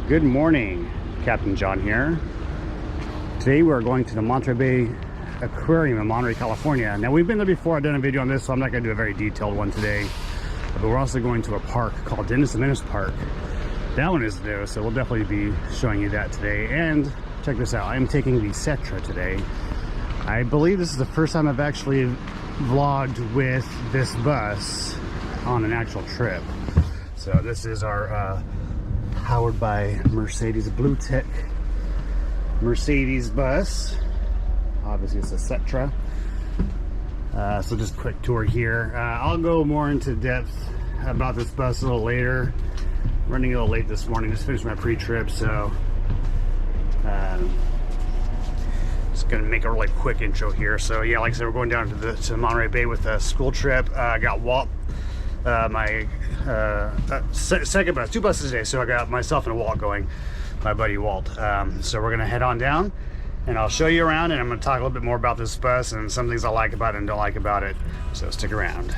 Good morning, Captain John here. Today we're going to the Monterey Aquarium in Monterey, California. Now we've been there before. I've done a video on this, so I'm not going to do a very detailed one today. But we're also going to a park called Menace Park. That one is new, so we'll definitely be showing you that today. And check this out, I'm taking the Setra today. I believe this is the first time I've actually vlogged with this bus on an actual trip. So this is our powered by Mercedes Blue Tech Mercedes bus. Obviously it's a Setra. So just a quick tour here. I'll go more into depth about this bus a little later. Running a little late this morning, just finished my pre-trip, so just gonna make a really quick intro here. So yeah, like I said, we're going down to Monterey Bay with a school trip. I got Walt, my second bus, 2 buses today, so I got myself and Walt going, my buddy Walt. So we're gonna head on down and I'll show you around, and I'm gonna talk a little bit more about this bus and some things I like about it and don't like about it, so stick around.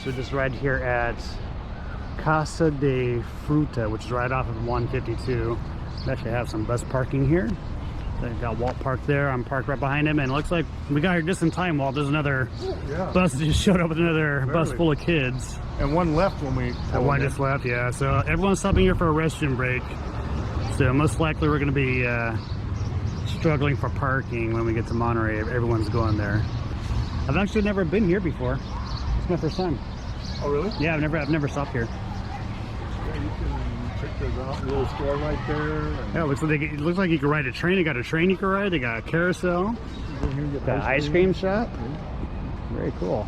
So just right here at Casa de Fruta, which is right off of 152. We actually have some bus parking here. So I've got Walt parked there. I'm parked right behind him, and it looks like we got here just in time, Walt. There's another bus that just showed up with another bus full of kids. And one left when we... And one just left, yeah. So everyone's stopping here for a restroom break. So most likely we're going to be struggling for parking when we get to Monterey. Everyone's going there. I've actually never been here before. It's my first time. Oh really? Yeah, I've never stopped here. Yeah, you can check this out. Little store right there. Yeah, it looks like you can ride a train. They got a train you can ride. They got a carousel. Got an ice cream shop. Yeah. Very cool.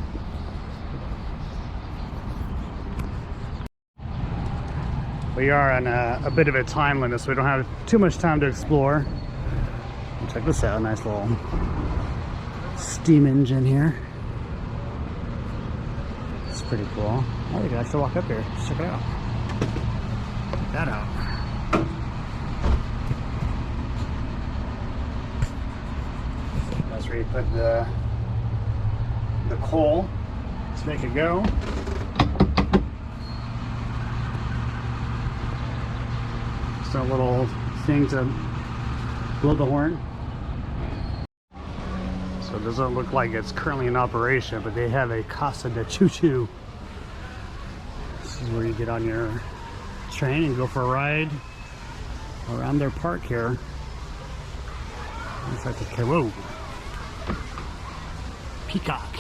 We are on a bit of a time limit, so we don't have too much time to explore. Check this out, nice little steam engine here. It's pretty cool. Oh, you can actually walk up here. Just check it out. Check that out. That's where you put the coal. Let's make it go. Just a little thing to blow the horn. So it doesn't look like it's currently in operation, but they have a Casa de Choo-Choo. This is where you get on your train and go for a ride around their park here. Looks like a whoa. Peacock.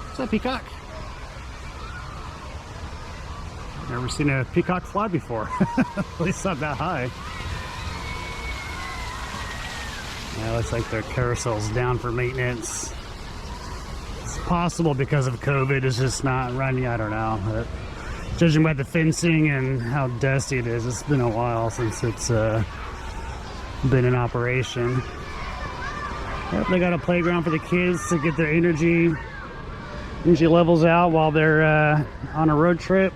What's that, peacock? Never seen a peacock fly before. At least not that high. Yeah, looks like their carousel's down for maintenance. It's possible because of COVID, it's just not running. I don't know. But judging by the fencing and how dusty it is, it's been a while since it's been in operation. Yep, they got a playground for the kids to get their energy levels out while they're on a road trip.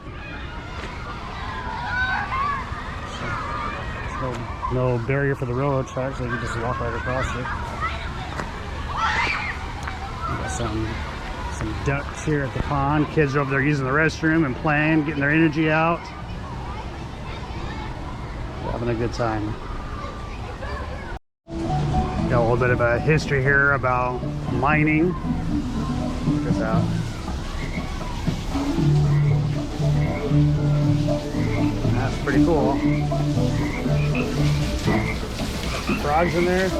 No barrier for the railroad tracks, so you can just walk right across it. Got some ducks here at the pond. Kids are over there using the restroom and playing, getting their energy out. Having a good time. Got a little bit of a history here about mining. Check this out. That's pretty cool. Frogs in there. Of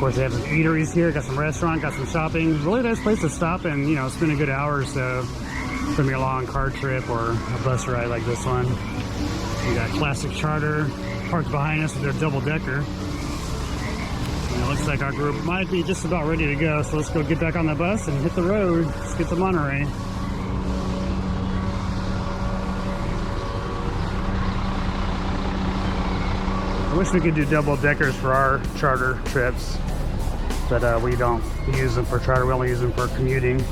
course, they have some eateries here, got some restaurant, got some shopping. Really nice place to stop and, you know, spend a good hour or so from your long car trip or a bus ride like this one. We got Classic Charter parked behind us with their double-decker. And it looks like our group might be just about ready to go, so let's go get back on the bus and hit the road. Let's get to Monterey. I wish we could do double-deckers for our charter trips, but we don't use them for charter, we only use them for commuting.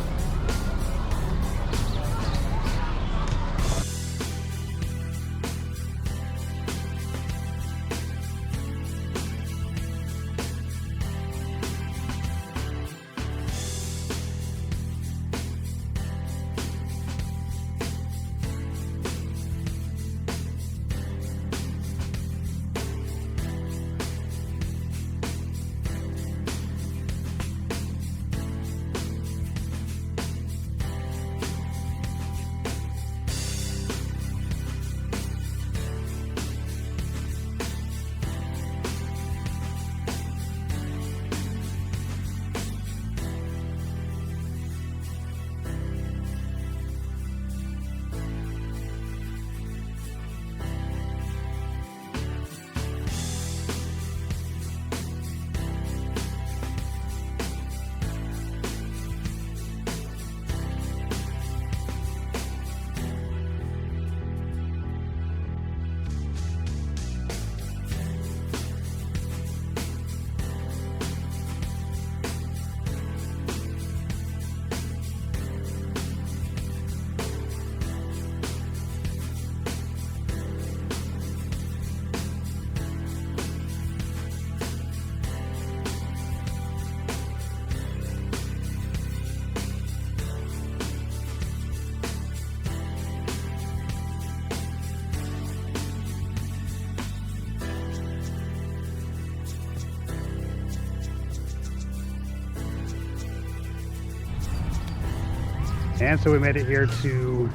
And so we made it here to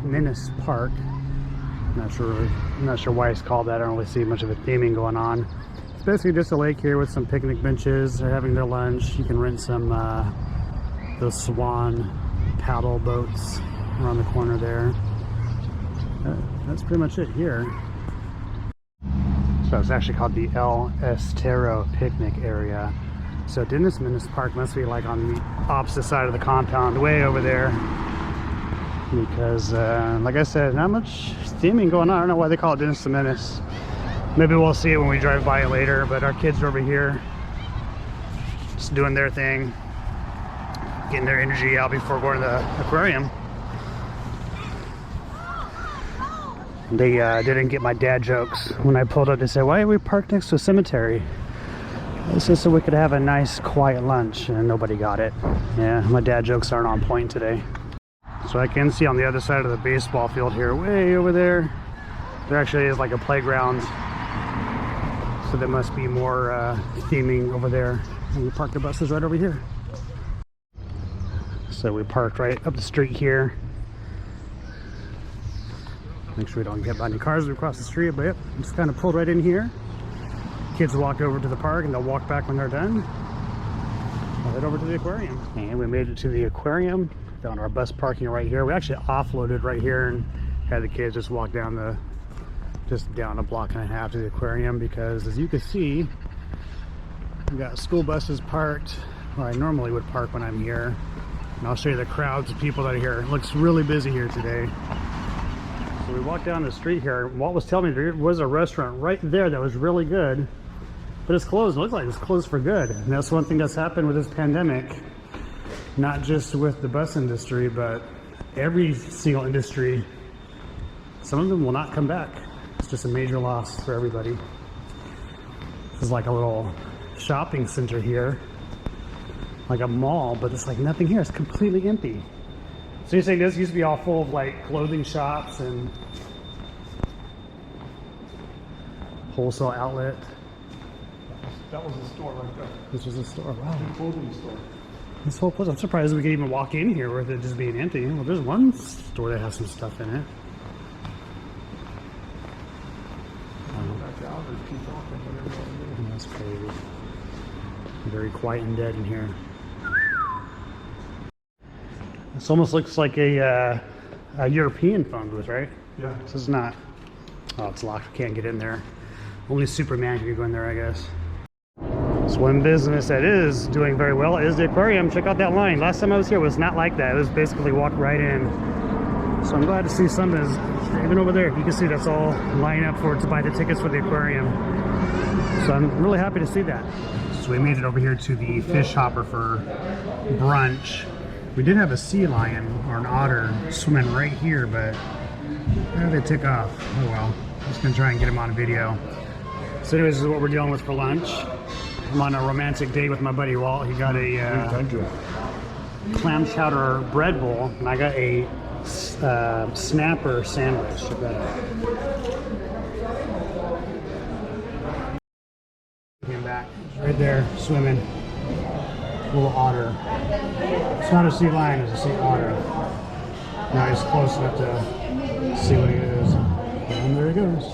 Menace Park. Not sure why it's called that. I don't really see much of a theming going on. It's basically just a lake here with some picnic benches. They're having their lunch. You can rent some those swan paddle boats around the corner there. That's pretty much it here. So it's actually called the El Estero picnic area. So Menace Park must be like on the opposite side of the compound, way over there. Because, like I said, not much theming going on. I don't know why they call it Menace. Maybe we'll see it when we drive by it later, but our kids are over here just doing their thing, getting their energy out before going to the aquarium. They didn't get my dad jokes. When I pulled up, they said, why are we parked next to a cemetery? This is so we could have a nice quiet lunch, and nobody got it. Yeah, my dad jokes aren't on point today. So I can see on the other side of the baseball field here, way over there, there actually is like a playground. So there must be more theming over there. And we parked the buses right over here. So we parked right up the street here. Make sure we don't get by any cars as we cross the street, but yep, just kind of pulled right in here. Kids walk over to the park and they'll walk back when they're done. We'll head over to the aquarium. And we made it to the aquarium. Found our bus parking right here. We actually offloaded right here and had the kids just walk down a block and a half to the aquarium, because as you can see, we got school buses parked where I normally would park when I'm here. And I'll show you the crowds of people that are here. It looks really busy here today. So we walked down the street here. Walt was telling me there was a restaurant right there that was really good, but it's closed. It looks like it's closed for good. And that's one thing that's happened with this pandemic, not just with the bus industry, but every single industry. Some of them will not come back. It's just a major loss for everybody. This is like a little shopping center here, like a mall, but it's like nothing here. It's completely empty. So you're saying this used to be all full of like clothing shops and wholesale outlet? That was a store right there. This was a store. Wow. A clothing store. This whole place. I'm surprised we could even walk in here with it just being empty. Well, there's one store that has some stuff in it. That's crazy. Very quiet and dead in here. This almost looks like a European phone booth, right? Yeah. This is not. Oh, it's locked. We can't get in there. Only Superman can go in there, I guess. So one business that is doing very well is the aquarium. Check out that line. Last time I was here, it was not like that. It was basically walk right in. So I'm glad to see some is even over there. You can see that's all lining up to buy the tickets for the aquarium. So I'm really happy to see that. So we made it over here to the fish hopper for brunch. We did have a sea lion or an otter swimming right here, but they took off. Oh well. I'm just gonna try and get him on video. So anyways, this is what we're dealing with for lunch. I'm on a romantic date with my buddy Walt. He got a clam chowder bread bowl, and I got a snapper sandwich. Check that out. Came back, right there, swimming. Little otter. It's not a sea lion, it's a sea otter. Now he's close enough to see what he is. And there he goes.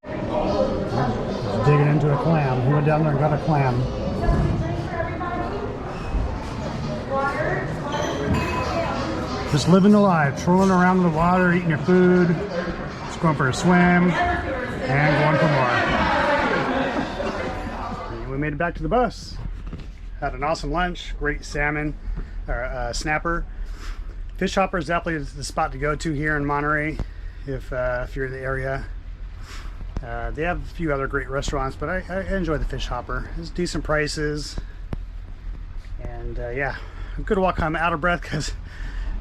He's digging into a clam. He went down there and got a clam. Just living the life, trolling around in the water, eating your food, just going for a swim, and going for more. And we made it back to the bus. Had an awesome lunch, great salmon, or snapper. Fish hopper is definitely the spot to go to here in Monterey if you're in the area. They have a few other great restaurants, but I enjoy the fish hopper. It's decent prices, and yeah, good walk. I'm out of breath because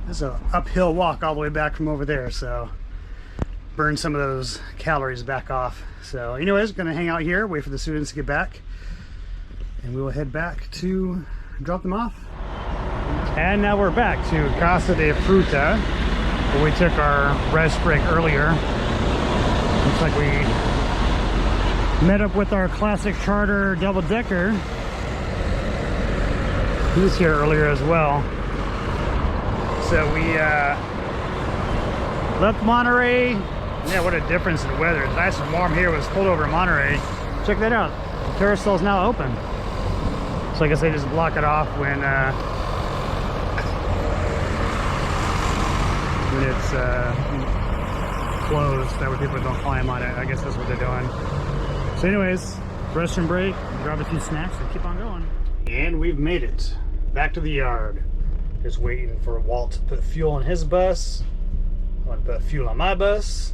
it's an uphill walk all the way back from over there, so burn some of those calories back off. So anyways, gonna hang out here, wait for the students to get back, and we will head back to drop them off. And now we're back to Casa de Fruta, where we took our rest break earlier. Looks like we met up with our classic charter double-decker. He was here earlier as well. So we left Monterey. Yeah, what a difference in weather. It's nice and warm here. It was cold over in Monterey. Check that out. The carousel is now open. So I guess they just block it off when it's closed. That way people don't climb on it. I guess that's what they're doing. So anyways, restroom break, grab a few snacks and keep on going. And we've made it back to the yard. Just waiting for Walt to put fuel in his bus. I'm gonna put fuel on my bus.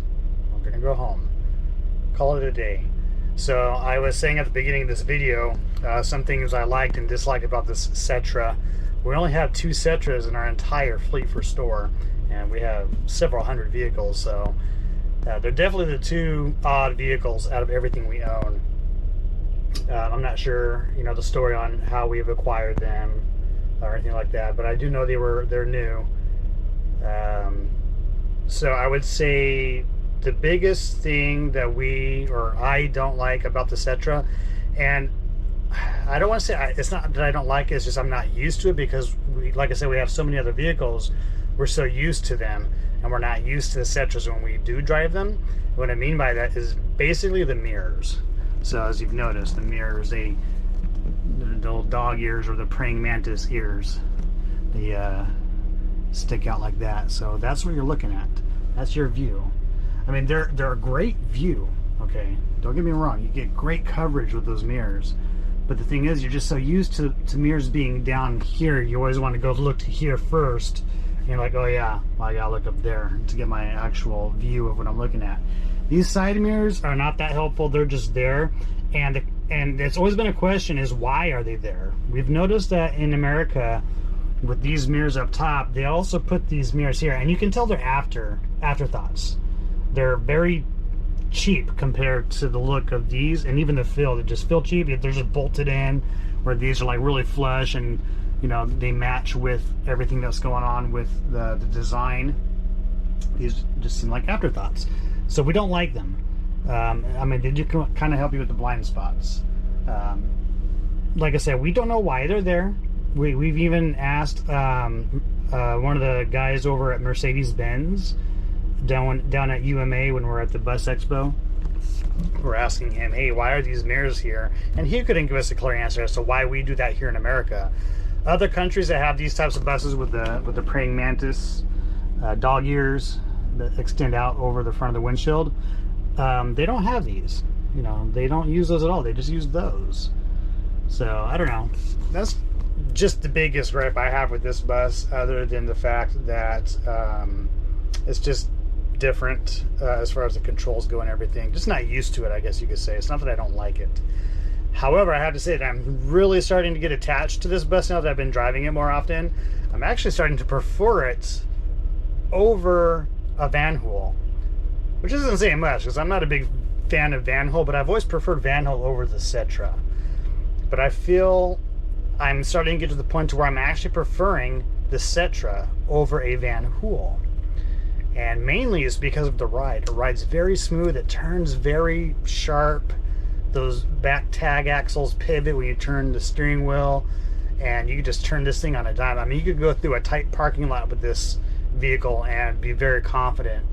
I'm gonna go home. Call it a day. So I was saying at the beginning of this video, some things I liked and disliked about this Setra. We only have 2 Setras in our entire fleet for store, and we have several hundred vehicles, so they're definitely the 2 odd vehicles out of everything we own. I'm not sure, you know, the story on how we've acquired them or anything like that, but I do know they're new. So I would say the biggest thing that I don't like about the Setra, and I don't want to say it's not that I don't like it, it's just I'm not used to it, because like I said, we have so many other vehicles. We're so used to them, and we're not used to the Setras when we do drive them. What I mean by that is basically the mirrors. So as you've noticed, the mirrors, the little dog ears or the praying mantis ears, they stick out like that. So that's what you're looking at. That's your view. I mean, they're a great view, okay? Don't get me wrong. You get great coverage with those mirrors. But the thing is, you're just so used to mirrors being down here, you always want to go look to here first. And you're like, oh yeah, well, I gotta look up there to get my actual view of what I'm looking at. These side mirrors are not that helpful. They're just there. And it's always been a question is, why are they there? We've noticed that in America, with these mirrors up top, they also put these mirrors here. And you can tell they're afterthoughts. They're very cheap compared to the look of these, and even the feel. They just feel cheap. They're just bolted in, where these are like really flush, and you know, they match with everything that's going on with the design. These just seem like afterthoughts, so we don't like them. I mean, they do kind of help you with the blind spots. Like I said, we don't know why they're there. We've even asked one of the guys over at Mercedes-Benz down at UMA when we're at the bus expo. We're asking him, hey, why are these mirrors here? And he couldn't give us a clear answer as to why we do that here in America. Other countries that have these types of buses with the praying mantis dog ears that extend out over the front of the windshield, they don't have these. You know, they don't use those at all. They just use those. So I don't know. That's just the biggest gripe I have with this bus, other than the fact that it's just different as far as the controls go and everything. Just not used to it, I guess you could say. It's not that I don't like it. However, I have to say that I'm really starting to get attached to this bus now that I've been driving it more often. I'm actually starting to prefer it over a Van Hool, which isn't saying much because I'm not a big fan of Van Hool, but I've always preferred Van Hool over the Setra. But I feel I'm starting to get to the point to where I'm actually preferring the Setra over a Van Hool. And mainly it's because of the ride. It rides very smooth. It turns very sharp. Those back tag axles pivot when you turn the steering wheel, and you can just turn this thing on a dime. I mean, you could go through a tight parking lot with this vehicle and be very confident.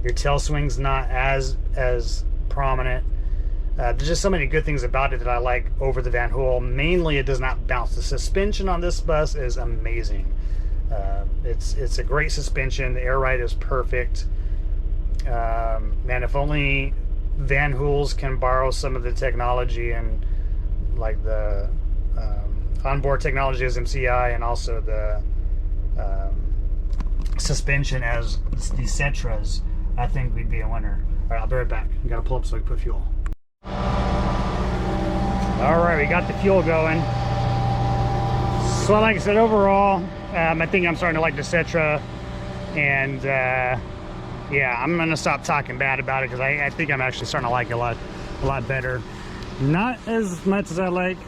Your tail swing's not as prominent. There's just so many good things about it that I like over the Van Hool. Mainly, it does not bounce. The suspension on this bus is amazing. It's a great suspension. The air ride is perfect. Man, if only Van Hools can borrow some of the technology and like the onboard technology as MCI, and also the suspension as the Setras, I think we'd be a winner. All right, I'll be right back. I gotta pull up so I can put fuel. All right, we got the fuel going. So like I said, overall, I think I'm starting to like the Setra, and yeah, I'm gonna stop talking bad about it because I think I'm actually starting to like it a lot better. Not as much as I like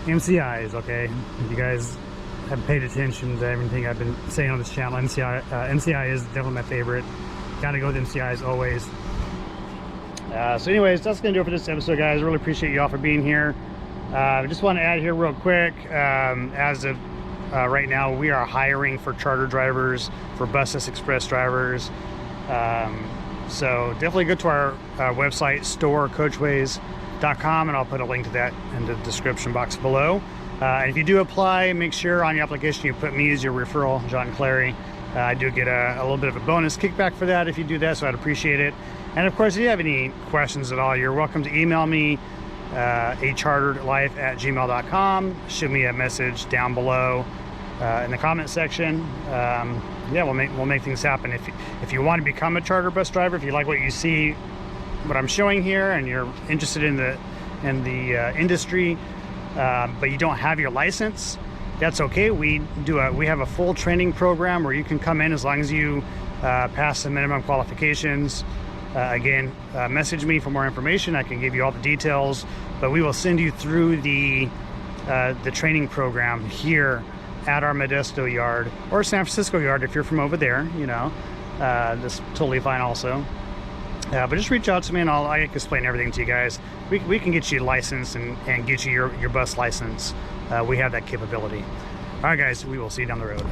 MCIs, okay? If you guys have paid attention to everything I've been saying on this channel, MCI is definitely my favorite. Gotta go with MCIs always. So anyways, that's gonna do it for this episode, guys. Really appreciate you all for being here. I just want to add here real quick, as of right now, we are hiring for charter drivers, for Buses Express drivers. So definitely go to our website, storecoachways.com, and I'll put a link to that in the description box below. And if you do apply, make sure on your application you put me as your referral, John Clary. I do get a little bit of a bonus kickback for that if you do that, so I'd appreciate it. And of course, if you have any questions at all, you're welcome to email me, acharteredlife@gmail.com. Shoot me a message down below in the comment section. Yeah, we'll make things happen. If you want to become a charter bus driver, if you like what you see, what I'm showing here, and you're interested in the industry, but you don't have your license, that's okay. We have a full training program where you can come in as long as you pass the minimum qualifications. Again, message me for more information. I can give you all the details, but we will send you through the training program here at our Modesto yard or San Francisco yard if you're from over there. You know, that's totally fine also. But just reach out to me and I can explain everything to you guys. We can get you licensed and get you your bus license. We have that capability. All right, guys, we will see you down the road.